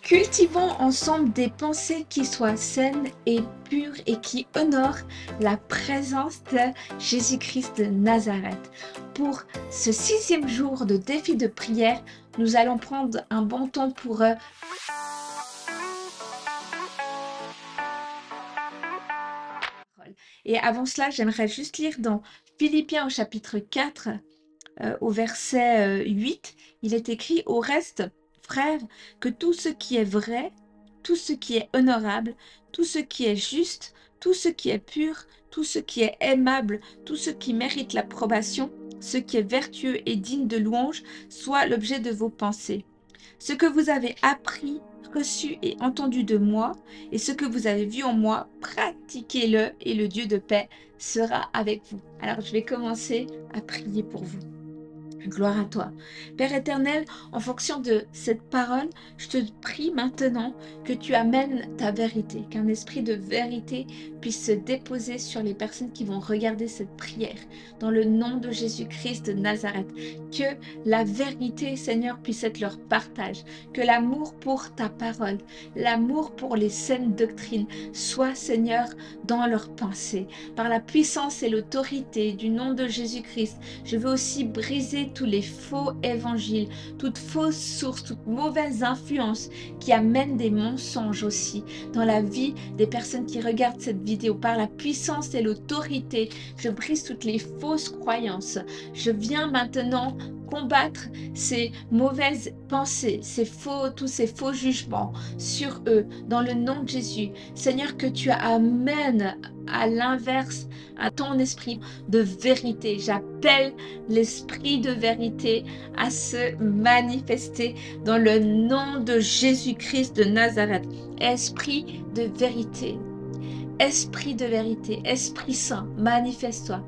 Cultivons ensemble des pensées qui soient saines et pures et qui honorent la présence de Jésus-Christ de Nazareth. Pour ce 6e jour de défi de prière, nous allons prendre un bon temps pour Et avant cela, j'aimerais juste lire dans Philippiens au chapitre 4, au verset 8, il est écrit « Au reste, frères, que tout ce qui est vrai, tout ce qui est honorable, tout ce qui est juste, tout ce qui est pur, tout ce qui est aimable, tout ce qui mérite l'approbation, ce qui est vertueux et digne de louange, soit l'objet de vos pensées. Ce que vous avez appris, reçu et entendu de moi, et ce que vous avez vu en moi, pratiquez-le, et le Dieu de paix sera avec vous. » Alors, je vais commencer à prier pour vous. Gloire à toi. Père éternel, en fonction de cette parole, je te prie maintenant que tu amènes ta vérité, qu'un esprit de vérité puisse se déposer sur les personnes qui vont regarder cette prière. Dans le nom de Jésus-Christ de Nazareth, que la vérité, Seigneur, puisse être leur partage, que l'amour pour ta parole, l'amour pour les saines doctrines soit, Seigneur, dans leurs pensées. Par la puissance et l'autorité du nom de Jésus-Christ, je veux aussi briser tous les faux évangiles, toute fausse source, toute mauvaise influence qui amène des mensonges aussi dans la vie des personnes qui regardent cette vidéo. Par la puissance et l'autorité, je brise toutes les fausses croyances. Je viens maintenant combattre ces mauvaises pensées, tous ces faux jugements sur eux, dans le nom de Jésus. Seigneur, que tu amènes à l'inverse, à ton esprit de vérité. J'appelle l'esprit de vérité à se manifester dans le nom de Jésus-Christ de Nazareth. Esprit de vérité, Esprit Saint, manifeste-toi.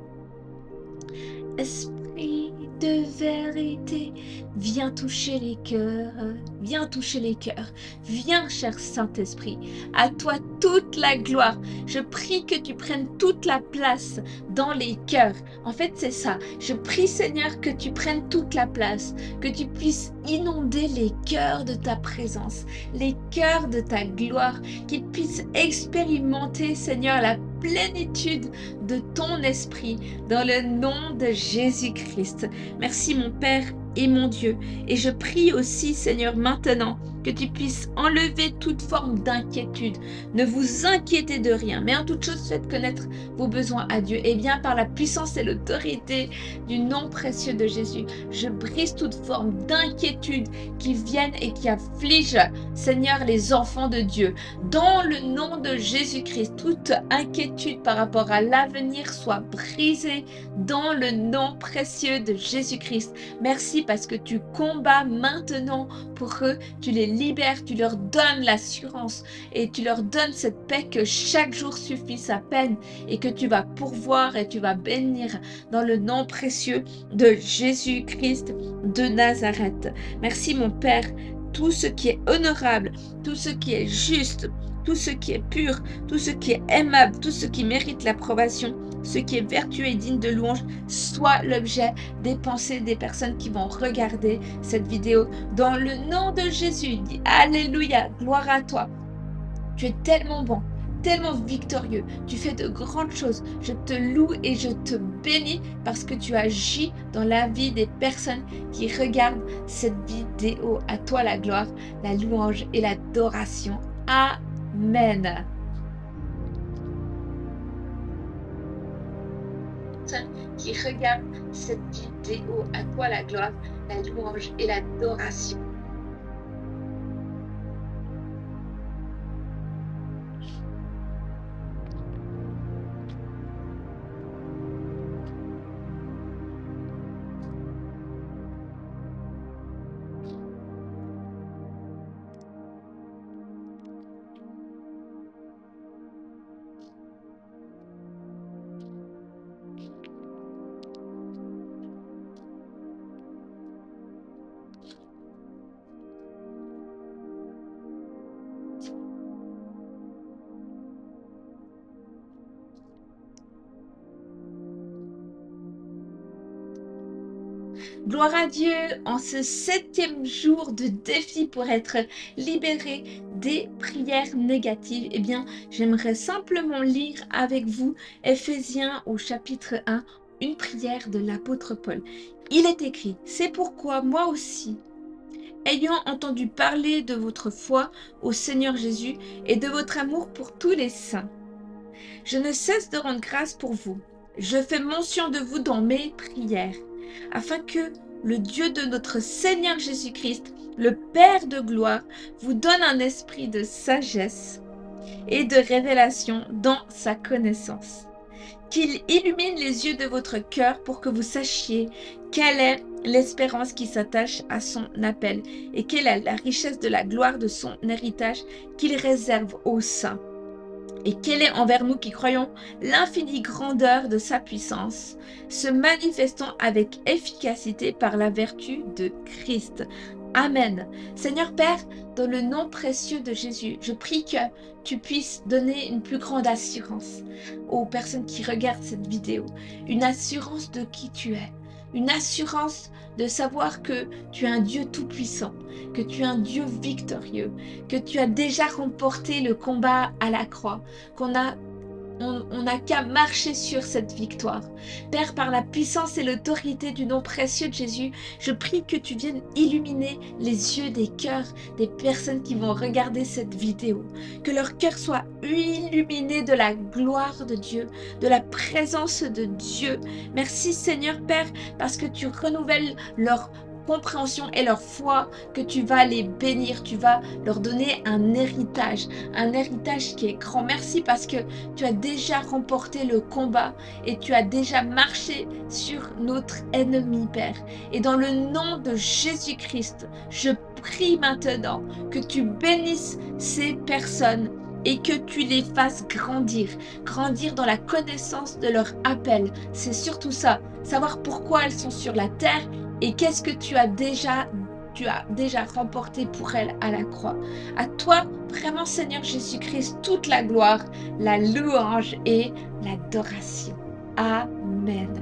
Esprit de vérité, viens toucher les cœurs, viens toucher les cœurs. Viens, cher Saint-Esprit, à toi toute la gloire. Je prie que tu prennes toute la place dans les cœurs. En fait, c'est ça. Je prie, Seigneur, que tu prennes toute la place, que tu puisses inonder les cœurs de ta présence, les cœurs de ta gloire, qu'ils puissent expérimenter, Seigneur, la plénitude de ton esprit dans le nom de Jésus-Christ. Merci mon Père et mon Dieu. Et je prie aussi, Seigneur, maintenant que tu puisses enlever toute forme d'inquiétude. Ne vous inquiétez de rien, mais en toute chose, faites connaître vos besoins à Dieu. Et bien par la puissance et l'autorité du nom précieux de Jésus, je brise toute forme d'inquiétude qui viennent et qui affligent, Seigneur, les enfants de Dieu. Dans le nom de Jésus-Christ, toute inquiétude par rapport à l'avenir soit brisée dans le nom précieux de Jésus-Christ. Merci parce que tu combats maintenant pour eux, tu les libères, tu leur donnes l'assurance et tu leur donnes cette paix que chaque jour suffit sa peine et que tu vas pourvoir et tu vas bénir dans le nom précieux de Jésus-Christ de Nazareth. Merci mon Père, tout ce qui est honorable, tout ce qui est juste, tout ce qui est pur, tout ce qui est aimable, tout ce qui mérite l'approbation, ce qui est vertueux et digne de louange, soit l'objet des pensées des personnes qui vont regarder cette vidéo. Dans le nom de Jésus, dis Alléluia, gloire à toi. Tu es tellement bon, tellement victorieux. Tu fais de grandes choses. Je te loue et je te bénis parce que tu agis dans la vie des personnes qui regardent cette vidéo. À toi la gloire, la louange et l'adoration. Amen. Qui regardent cette vidéo, à toi la gloire, la louange et l'adoration. Gloire à Dieu, en ce 7e jour de défi pour être libéré des prières négatives, eh bien, j'aimerais simplement lire avec vous Éphésiens au chapitre 1, une prière de l'apôtre Paul. Il est écrit, c'est pourquoi moi aussi, ayant entendu parler de votre foi au Seigneur Jésus et de votre amour pour tous les saints, je ne cesse de rendre grâce pour vous. Je fais mention de vous dans mes prières, afin que le Dieu de notre Seigneur Jésus-Christ, le Père de gloire, vous donne un esprit de sagesse et de révélation dans sa connaissance. Qu'il illumine les yeux de votre cœur pour que vous sachiez quelle est l'espérance qui s'attache à son appel et quelle est la richesse de la gloire de son héritage qu'il réserve aux saints. Et quelle est envers nous qui croyons l'infinie grandeur de sa puissance, se manifestant avec efficacité par la vertu de Christ. Amen. Seigneur Père, dans le nom précieux de Jésus, je prie que tu puisses donner une plus grande assurance aux personnes qui regardent cette vidéo, une assurance de qui tu es, une assurance de savoir que tu es un Dieu tout-puissant, que tu es un Dieu victorieux, que tu as déjà remporté le combat à la croix, qu'on n'a qu'à marcher sur cette victoire. Père, par la puissance et l'autorité du nom précieux de Jésus, je prie que tu viennes illuminer les yeux des cœurs des personnes qui vont regarder cette vidéo. Que leur cœur soit illuminé de la gloire de Dieu, de la présence de Dieu. Merci Seigneur Père, parce que tu renouvelles leur compréhension et leur foi, que tu vas les bénir, tu vas leur donner un héritage qui est grand. Merci parce que tu as déjà remporté le combat et tu as déjà marché sur notre ennemi, Père. Et dans le nom de Jésus-Christ, je prie maintenant que tu bénisses ces personnes et que tu les fasses grandir dans la connaissance de leur appel. C'est surtout ça, savoir pourquoi elles sont sur la terre et qu'est-ce que tu as déjà remporté pour elles à la croix. À toi, vraiment Seigneur Jésus-Christ, toute la gloire, la louange et l'adoration. Amen.